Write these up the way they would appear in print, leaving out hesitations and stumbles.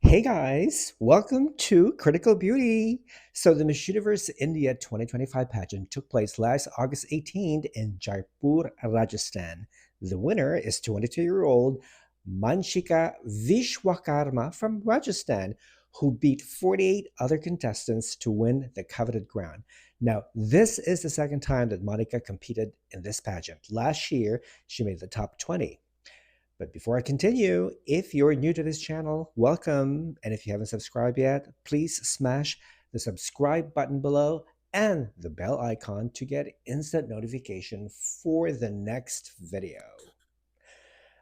Hey guys, welcome to Critical Beauty. So, the Miss Universe India 2025 pageant took place last August 18th in Jaipur, Rajasthan. The winner is 22-year-old Manshika Vishwakarma from Rajasthan, who beat 48 other contestants to win the coveted crown. Now, this is the second time that Monica competed in this pageant. Last year, she made the top 20. But before I continue, if you're new to this channel, welcome. And if you haven't subscribed yet, please smash the subscribe button below and the bell icon to get instant notification for the next video.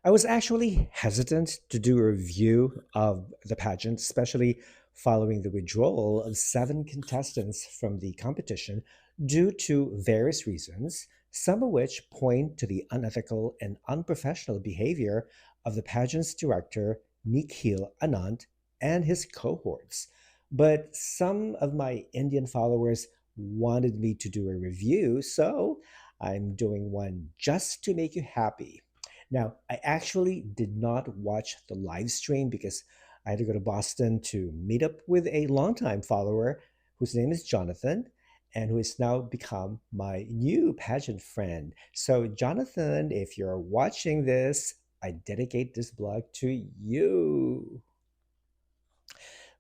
I was actually hesitant to do a review of the pageant, especially following the withdrawal of seven contestants from the competition due to various reasons, some of which point to the unethical and unprofessional behavior of the pageant's director, Nikhil Anand, and his cohorts. But some of my Indian followers wanted me to do a review, so I'm doing one just to make you happy. Now, I actually did not watch the live stream because I had to go to Boston to meet up with a longtime follower whose name is Jonathan and who has now become my new pageant friend. So, Jonathan, if you're watching this, I dedicate this blog to you.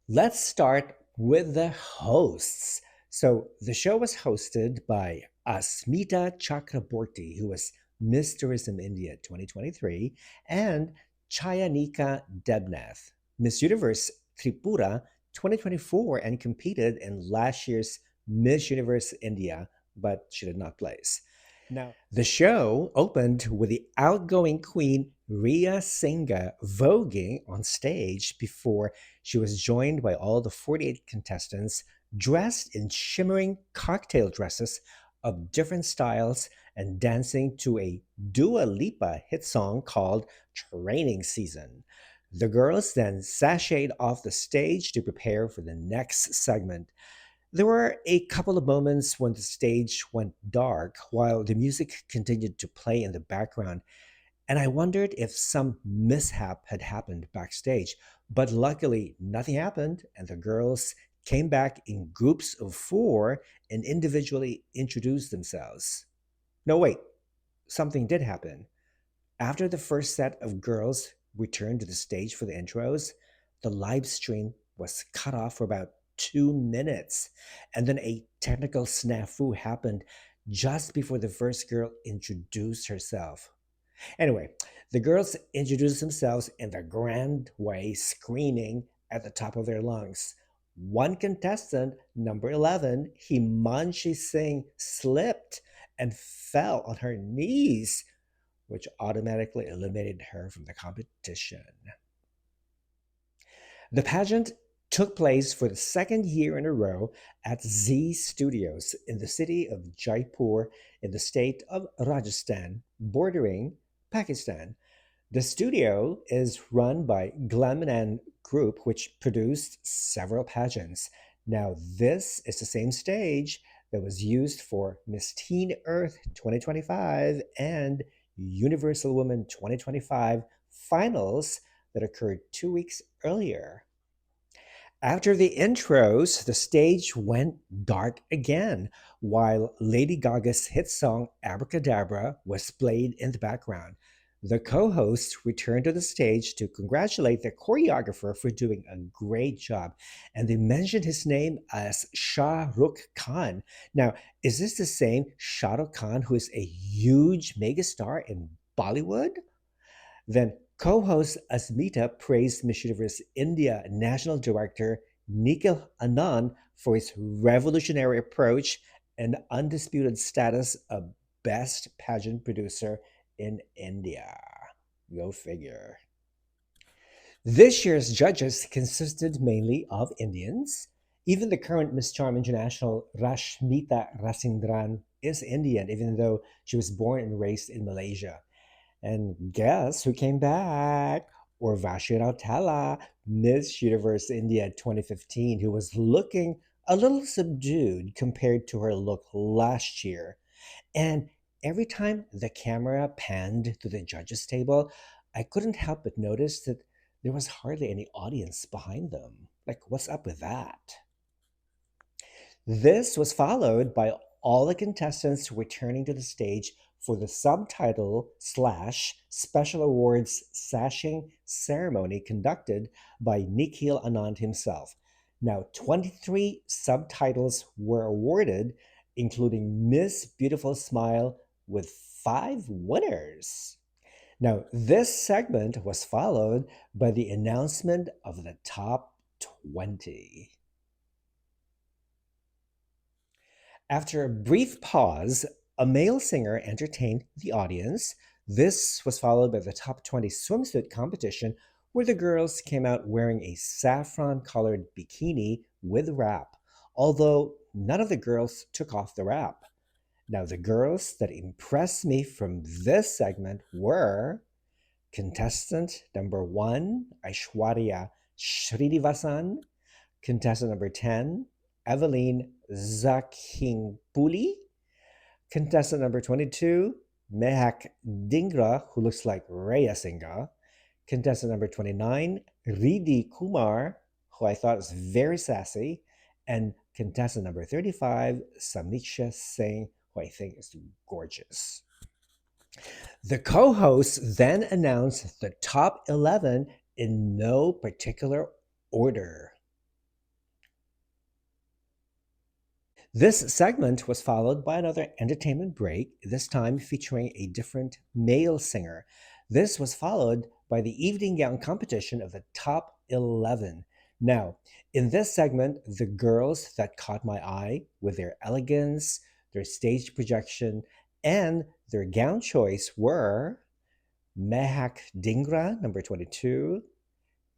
Let's start with the hosts. So the show was hosted by Asmita Chakraborty, who was Miss Tourism India 2023, and Chayanika Debnath, Miss Universe Tripura 2024, and competed in last year's Miss Universe India, but she did not place. Now, the show opened with the outgoing queen Ria Singha voguing on stage before she was joined by all the 48 contestants dressed in shimmering cocktail dresses of different styles and dancing to a Dua Lipa hit song called Training Season. The girls then sashayed off the stage to prepare for the next segment. There were a couple of moments when the stage went dark while the music continued to play in the background, and I wondered if some mishap had happened backstage. But luckily, nothing happened, and the girls came back in groups of four and individually introduced themselves. No, wait, something did happen. After the first set of girls returned to the stage for the intros, the live stream was cut off for about 2 minutes. And then a technical snafu happened just before the first girl introduced herself. Anyway, the girls introduced themselves in the grand way, screaming at the top of their lungs. One contestant, number 11, Himanshi Singh, slipped and fell on her knees, which automatically eliminated her from the competition. The pageant took place for the second year in a row at Z Studios in the city of Jaipur in the state of Rajasthan, bordering Pakistan. The studio is run by Glenman Group, which produced several pageants. Now, this is the same stage that was used for Miss Teen Earth 2025 and Universal Woman 2025 finals that occurred 2 weeks earlier. After the intros, the stage went dark again, while Lady Gaga's hit song Abracadabra was played in the background. The co hosts returned to the stage to congratulate the choreographer for doing a great job, and they mentioned his name as Shah Rukh Khan. Now, is this the same Shah Rukh Khan who is a huge megastar in Bollywood? Then co host Asmita praised Miss Universe India National Director Nikhil Anand for his revolutionary approach and undisputed status of best pageant producer in India. Go figure. This year's judges consisted mainly of Indians. Even the current Miss Charm International, Rashmita Rasindran, is Indian, even though she was born and raised in Malaysia. And guess who came back? Urvashi Rautela, Miss Universe India 2015, who was looking a little subdued compared to her look last year. And every time the camera panned to the judges' table, I couldn't help but notice that there was hardly any audience behind them. Like, what's up with that? This was followed by all the contestants returning to the stage for the subtitle slash special awards sashing ceremony conducted by Nikhil Anand himself. Now, 23 subtitles were awarded, including Miss Beautiful Smile, with five winners. Now, this segment was followed by the announcement of the top 20. After a brief pause, a male singer entertained the audience. This was followed by the top 20 swimsuit competition, where the girls came out wearing a saffron colored bikini with wrap, although none of the girls took off the wrap. Now, the girls that impressed me from this segment were contestant number one, Aishwarya Srinivasan, contestant number 10, Eveline Zakhingpuli, contestant number 22, Mehak Dhingra, who looks like Raya Singha, contestant number 29, Ridi Kumar, who I thought was very sassy, and contestant number 35, Samiksha Singh, who I think is gorgeous. The co hosts then announced the top 11 in no particular order. This segment was followed by another entertainment break, this time featuring a different male singer. This was followed by the evening gown competition of the top 11. Now, in this segment, the girls that caught my eye with their elegance, their stage projection, and their gown choice were Mehak Dhingra, number 22,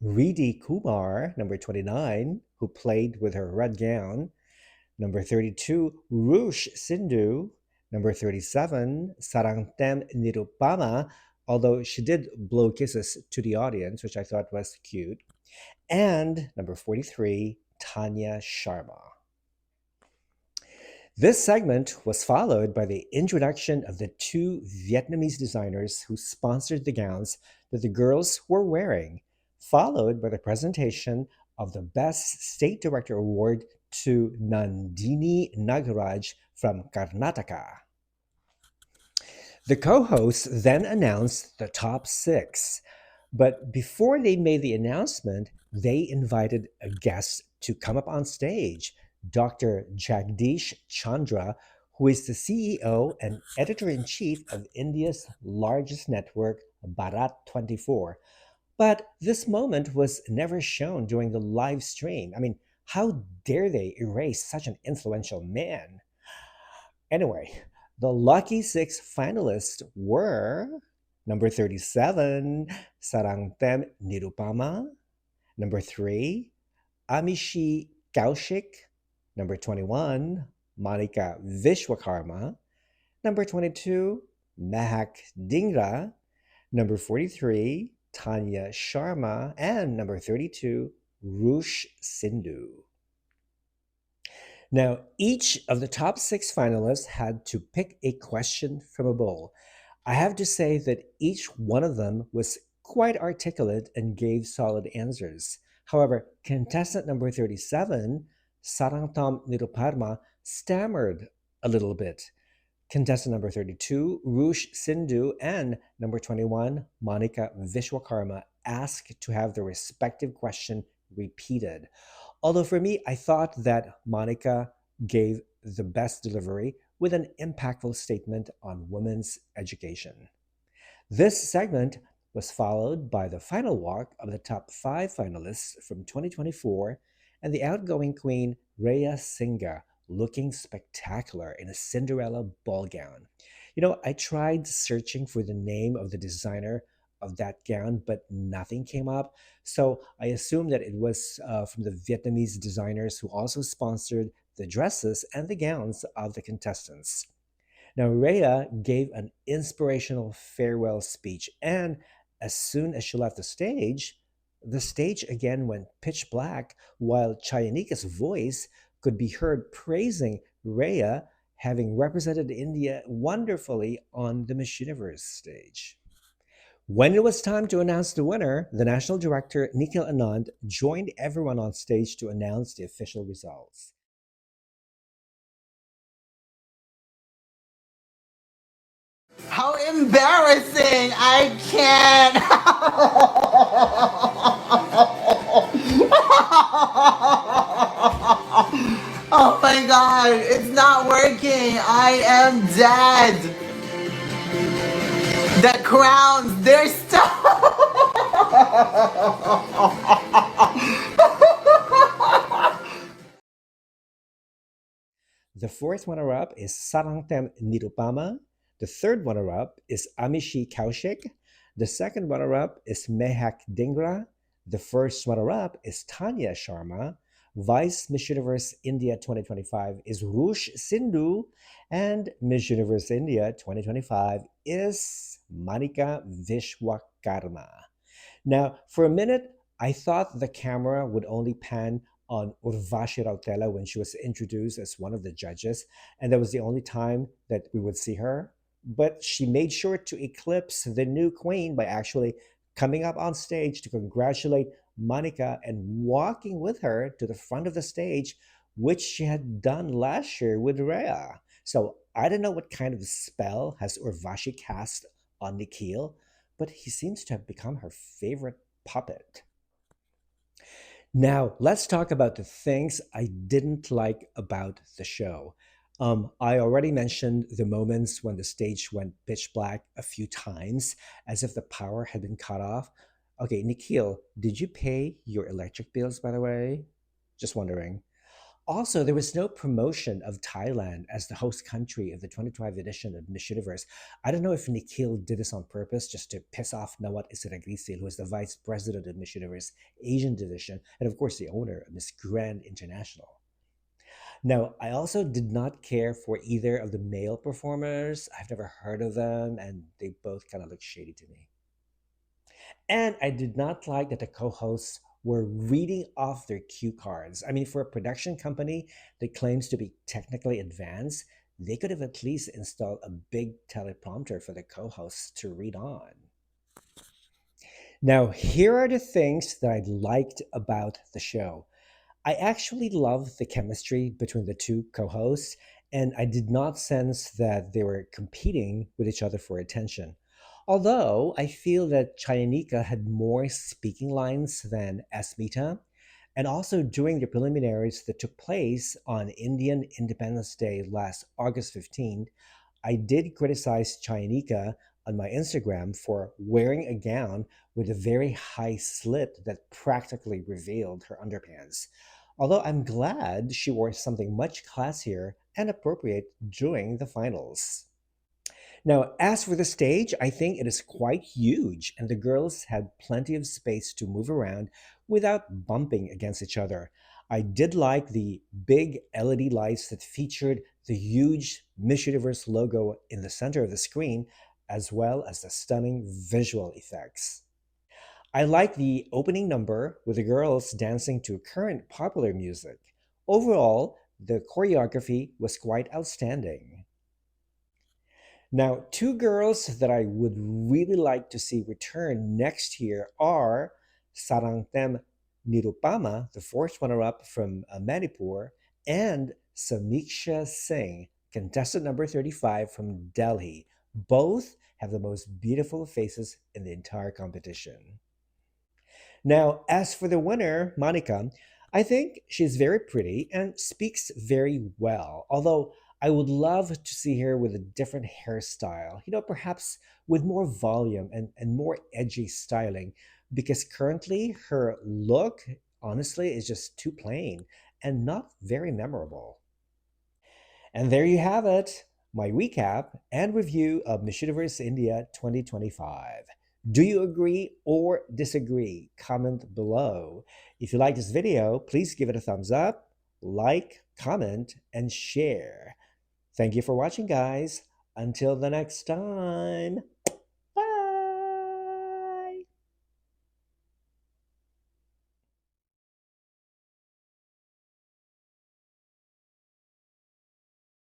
Ridi Kumar, number 29, who played with her red gown, number 32, Roosh Sindhu, number 37, Sarangtem Nirupama, although she did blow kisses to the audience, which I thought was cute, and number 43, Tanya Sharma. This segment was followed by the introduction of the two Vietnamese designers who sponsored the gowns that the girls were wearing, followed by the presentation of the Best State Director Award to Nandini Nagaraj from Karnataka. The co hosts then announced the top six, but before they made the announcement, they invited a guest to come up on stage, Dr. Jagdish Chandra, who is the CEO and editor in chief of India's largest network, Bharat 24. But this moment was never shown during the live stream. I mean, how dare they erase such an influential man? Anyway, the lucky six finalists were number 37, Sarangtem Nirupama, number 3, Amishi Kaushik, number 21, Monica Vishwakarma, number 22, Mehak Dhingra, number 43, Tanya Sharma, and number 32, Roosh Sindhu. Now, each of the top six finalists had to pick a question from a bowl. I have to say that each one of them was quite articulate and gave solid answers. However, contestant number 37, Sarangtam Niruparma, stammered a little bit. Contestant number 32, Roosh Sindhu, and number 21, Monica Vishwakarma, asked to have the respective question repeated. Although for me, I thought that Monica gave the best delivery with an impactful statement on women's education. This segment was followed by the final walk of the top five finalists from 2024 and the outgoing queen, Rhea Singha, looking spectacular in a Cinderella ball gown. You know, I tried searching for the name of the designer of that gown, but nothing came up. So I assumed that it was from the Vietnamese designers who also sponsored the dresses and the gowns of the contestants. Now, Rhea gave an inspirational farewell speech, and as soon as she left the stage again went pitch black, while Chayanika's voice could be heard praising Rhea having represented India wonderfully on the Miss Universe stage. When it was time to announce the winner, the national director, Nikhil Anand, joined everyone on stage to announce the official results. How embarrassing! I can't! Oh my god, it's not working! I am dead! The crowns, they're stuck! The fourth runner up is Sarangtem Nirupama. The third runner up is Amishi Kaushik. The second runner up is Mehak Dhingra. The first runner up is Tanya Sharma. Vice Miss Universe India 2025 is Roosh Sindhu. And Miss Universe India 2025 is Manika Vishwakarma. Now, for a minute, I thought the camera would only pan on Urvashi Rautela when she was introduced as one of the judges, and that was the only time that we would see her. But she made sure to eclipse the new queen by actually coming up on stage to congratulate Monica and walking with her to the front of the stage, which she had done last year with Rhea. So I don't know what kind of spell has Urvashi cast on Nikhil, but he seems to have become her favorite puppet. Now, let's talk about the things I didn't like about the show. I already mentioned the moments when the stage went pitch black a few times, as if the power had been cut off. Okay, Nikhil, did you pay your electric bills, by the way? Just wondering. Also, there was no promotion of Thailand as the host country of the 2025 edition of Miss Universe. I don't know if Nikhil did this on purpose just to piss off Nawat Isiragrisil, who is the vice president of Miss Universe Asian division, and of course the owner of Miss Grand International. Now, I also did not care for either of the male performers. I've never heard of them, and they both kind of look shady to me. And I did not like that the co hosts were reading off their cue cards. I mean, for a production company that claims to be technically advanced, they could have at least installed a big teleprompter for the co hosts to read on. Now, here are the things that I liked about the show. I actually love the chemistry between the two co hosts, and I did not sense that they were competing with each other for attention. Although I feel that Chayanika had more speaking lines than Asmita, and also during the preliminaries that took place on Indian Independence Day last August 15th, I did criticize Chayanika on my Instagram for wearing a gown with a very high slit that practically revealed her underpants. Although I'm glad she wore something much classier and appropriate during the finals. Now, as for the stage, I think it is quite huge, and the girls had plenty of space to move around without bumping against each other. I did like the big LED lights that featured the huge Miss Universe logo in the center of the screen, as well as the stunning visual effects. I like the opening number with the girls dancing to current popular music. Overall, the choreography was quite outstanding. Now, two girls that I would really like to see return next year are Sarangtem Nirupama, the fourth runner up from Manipur, and Samiksha Singh, contestant number 35 from Delhi. Both have the most beautiful faces in the entire competition. Now, as for the winner, Monica, I think she's very pretty and speaks very well. Although I would love to see her with a different hairstyle, perhaps with more volume and more edgy styling, because currently her look, honestly, is just too plain and not very memorable. And there you have it, my recap and review of Miss Universe India 2025. Do you agree or disagree? Comment below. If you like this video, please give it a thumbs up, like, comment, and share. Thank you for watching, guys. Until the next time.